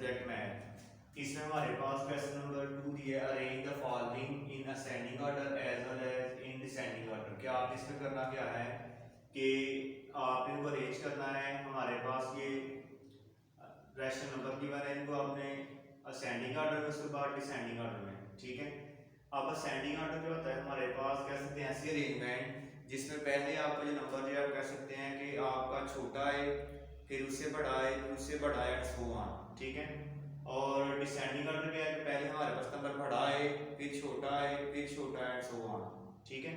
Subject math. इसमें हमारे पास question number 2 दिया है, arrange the following in ascending order as well as in descending order. क्या आप इसमें करना क्या है कि आप इनको अरेंज करना है। हमारे पास ये रैशनल नंबर गिवन है, इनको आपने असेंडिंग ऑर्डर में, उसके बाद डिसेंडिंग ऑर्डर में, ठीक है। अब असेंडिंग ऑर्डर जो होता है हमारे पास कह सकते हैं ऐसी अरेंजमेंट जिसमें पहले आपका जो नंबर जो है आप कह सकते हैं कि आपका छोटा है, फिर उससे बड़ा है, फिर उससे बड़ा है, सो ऑन, ठीक है। और डिसेंडिंग ऑर्डर में है कि पहले हमारे पास नंबर बड़ा है, फिर छोटा है, फिर छोटा है, सो ऑन, ठीक है।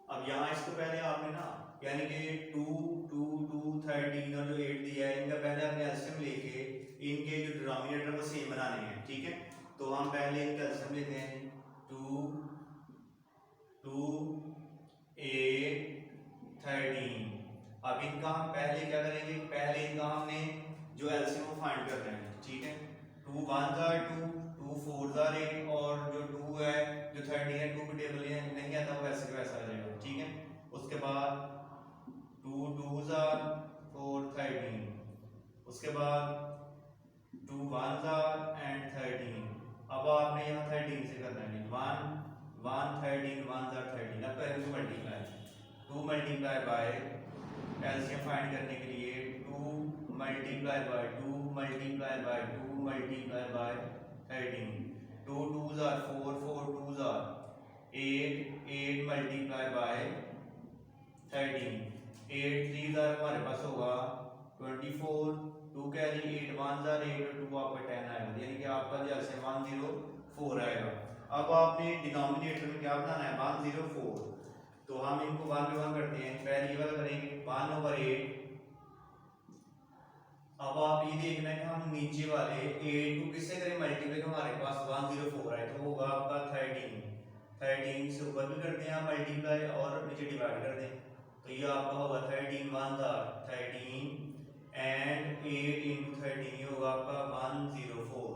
अब यहाँ इसको पहले आपने ना यानी कि 2 2 2 13 और जो 8 दिया है इनका पहले आपने एलसीएम लेके इनके जो डिनोमिनेटर वो सेम बनाने हैं, ठीक है। तो हम पहले इनका एलसीएम लेते हैं 2 2 8 13। अब इनका हम पहले क्या करेंगे, पहले इनका हमने जो एलसीएम फाइंड कर रहे हैं, ठीक है। 2 1 जार 2 2 4 जार 8 और जो 2 है जो 13 है 2 की टेबल नहीं आता वो वैसे का वैसा आ जाएगा, ठीक है। उसके बाद 2 2 जार 4 13, उसके बाद 2 1 जार एंड 13। अब आपने यहाँ 13 से करना है 1 1 13 1 जार 13। अब पहले को multiply 2 multiply by LCM find करने के लिए 2 multiply by 2 multiply by 2 multiply by 13। 2 2 jar 4 4 2 jar 8 8 multiply by 13। 8 3 jar हमारे पास होगा 24। 2 कैरी 8 1 जार 8 और 2 आपका 10 आएगा, यानी कि आपका जो एलसीएम 104 आएगा। अब आपने डिनोमिनेटर में क्या बनाना है 104, तो हम इनको 1 पे 1 करते हैं। पहले ये वाला करेंगे 1/8। अब आप ये देखना है कि हम नीचे वाले 8 को किससे करें मल्टीप्लाई, हमारे पास 104 आए तो होगा आपका 13। 13 से ऊपर भी करते हैं मल्टीप्लाई और नीचे डिवाइड कर दें, तो ये आपका होगा 13 1 13 एंड 8 इंटू 13 ये होगा आपका 104।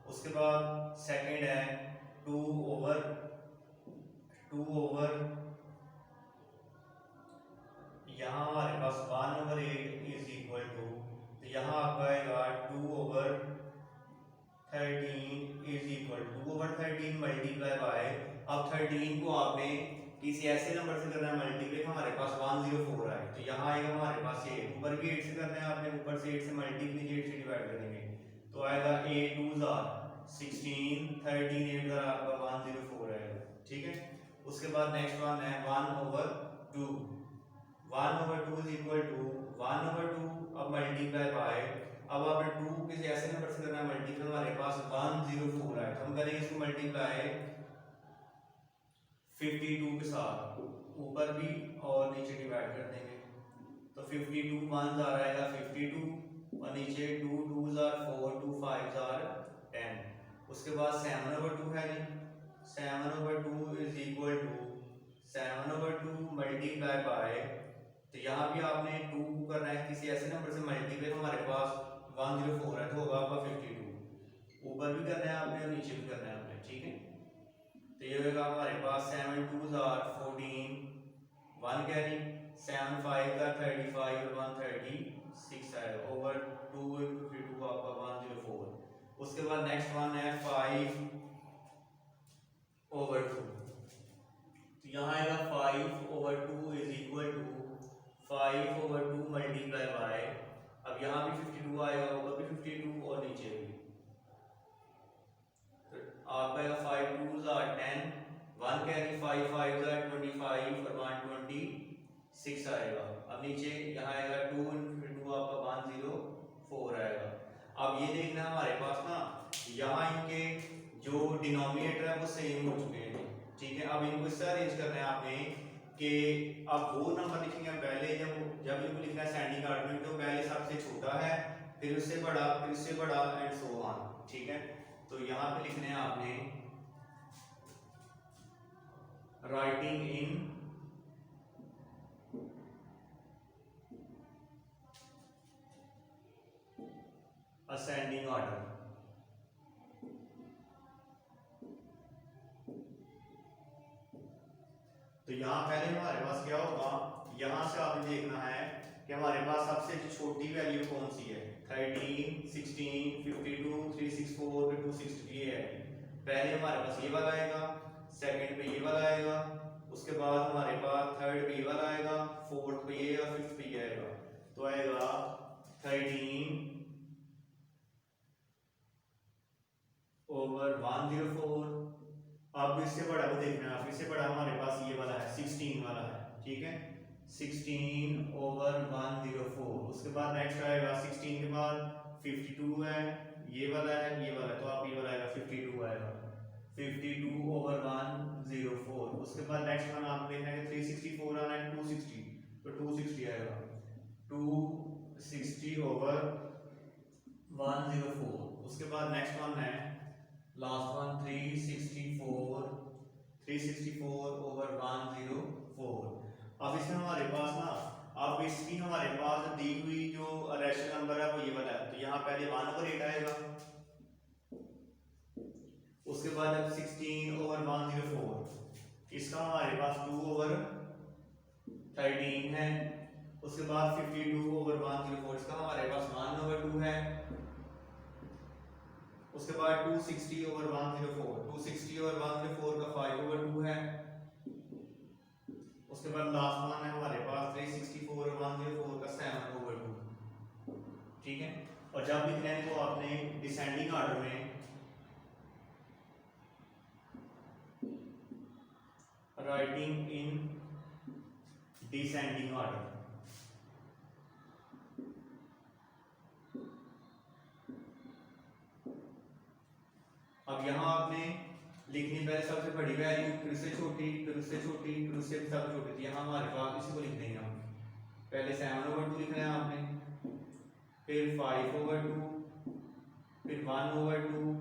उसके बाद सेकंड है 2 ओवर यहाँ हमारे पास 1/8 इज इक्वल टू, तो यहाँ आपका आएगा 2/13 इज इक्वल 2/13 मल्टीप्लाई बाय। अब 13 को आपने किसी ऐसे नंबर से करना है मल्टीप्लाई हमारे पास 104 आए, तो यहाँ आएगा हमारे पास 8, ऊपर भी 8 से करना है आपने, ऊपर से 8 से मल्टीप्लाई 8 से डिवाइड करेंगे तो आएगा 8 2 जार 16 13 8 जार आपका 104 आएगा, ठीक है। उसके बाद नेक्स्ट वन है 1/2 1/2 इज इक्वल टू 1/2। अब मल्टीप्लाई बाय, अब आपने 2 किसी ऐसे नंबर से करना है मल्टीप्लाई हमारे पास 104 आए, तो हम करेंगे इसको मल्टीप्लाई 52 के साथ, ऊपर भी और नीचे डिवाइड कर देंगे, तो 52 1 जार आएगा 52 और नीचे 2 2 जार 4 2 5 जार 10। उसके बाद 7/2 है जी, 7/2 is equal to 7/2 multiply by, तो यहाँ भी आपने 2 को करना है किसी ऐसे नंबर से मल्टीप्लाई हमारे पास 104 है तो होगा आपका 52, ऊपर भी करना है आपने और नीचे भी करना है आपने, ठीक है। तो ये होगा हमारे पास 7 2 जार 14 1 कैरी 7 5 जार 35 और 136 आएगा ओवर 2 into 52 आपका 104। उसके बाद नेक्स्ट वन है 5/2, तो यहाँ आएगा 5/2 is equal to 5/2 multiply by, अब यहाँ भी 52 आएगा, ऊपर भी 52 और नीचे भी, तो आपका आएगा 5 2 जार 10 1 कैरी 5 5 जार 25 और 126 आएगा। अब नीचे यहाँ आएगा 2 into 52 आपका 104 आएगा। अब ये देखना हमारे पास ना यहाँ इनके जो डिनोमिनेटर है वो सेम हो चुके हैं, ठीक है। अब इनको इससे अरेंज करना है आपने कि अब वो नंबर लिखेंगे हम पहले, जब इनको लिखना है असेंडिंग ऑर्डर में, तो पहले सबसे छोटा है, फिर उससे बड़ा, फिर उससे बड़ा एंड सो ऑन, ठीक है। तो यहाँ पे लिखने हैं आपने राइटिंग इन असेंडिंग ऑर्डर। तो यहाँ पहले हमारे पास क्या होगा, यहाँ से आपने देखना है कि हमारे पास सबसे छोटी वैल्यू कौन सी है, 13, 16, 52, 364, फिर 260 ये है। पहले हमारे पास ये वाला आएगा, सेकंड पे ये वाला आएगा, उसके बाद हमारे पास थर्ड पे ये वाला आएगा, फोर्थ पे ये और फिफ्थ पे ये आएगा। तो आएगा 13 ओवर 104। अब इससे बड़ा को देखना है, इससे बड़ा हमारे पास ये वाला है 16 वाला है, ठीक है 16 ओवर 104। उसके बाद नेक्स्ट आएगा 16 के बाद 52 है, ये वाला है, ये वाला है, तो आप ये वाला आएगा 52 आएगा 52 ओवर 104। उसके बाद नेक्स्ट वन आप देखना है 364 आना है 260, तो 260 आएगा 260 ओवर 104। उसके बाद नेक्स्ट वन है लास्ट वन 364 ओवर 104। अब इसमें हमारे पास ना, अब इसकी हमारे पास दी हुई जो रेशनल नंबर है वो ये वाला है, तो यहाँ पहले 1/8 आएगा, उसके बाद अब 16 ओवर 104, इसका हमारे पास 2/13 है, उसके बाद 52 ओवर 104, इसका हमारे पास 1/2 है, उसके बाद 260 ओवर 104, 260 ओवर 104 का 5/2 है, उसके बाद लास्ट वन है हमारे पास 364 ओवर 104 का 7/2, ठीक है। और जब लिखना है तो आपने डिसेंडिंग ऑर्डर में राइटिंग इन डिसेंडिंग ऑर्डर। अब यहाँ आपने लिखनी पहले सबसे बड़ी वैल्यू, फिर उससे छोटी, फिर उससे छोटी, फिर उससे भी सबसे छोटी थी। यहाँ हमारे पास इसी को लिख देंगे हम, पहले 7/2 लिखना है आपने, फिर 5/2, फिर 1/2,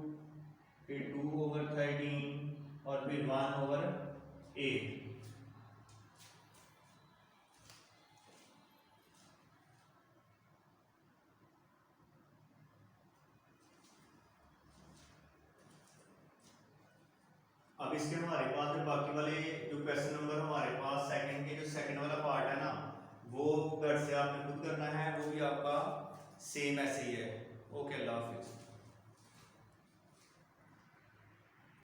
फिर 2/13 और फिर 1/8। अब इसके हमारे पास जो बाकी वाले जो क्वेश्चन नंबर हमारे पास सेकंड के जो सेकंड वाला पार्ट है ना, वो घर से आपने खुद करना है, वो भी आपका सेम ऐसे ही है। ओके, अल्लाह हाफिज।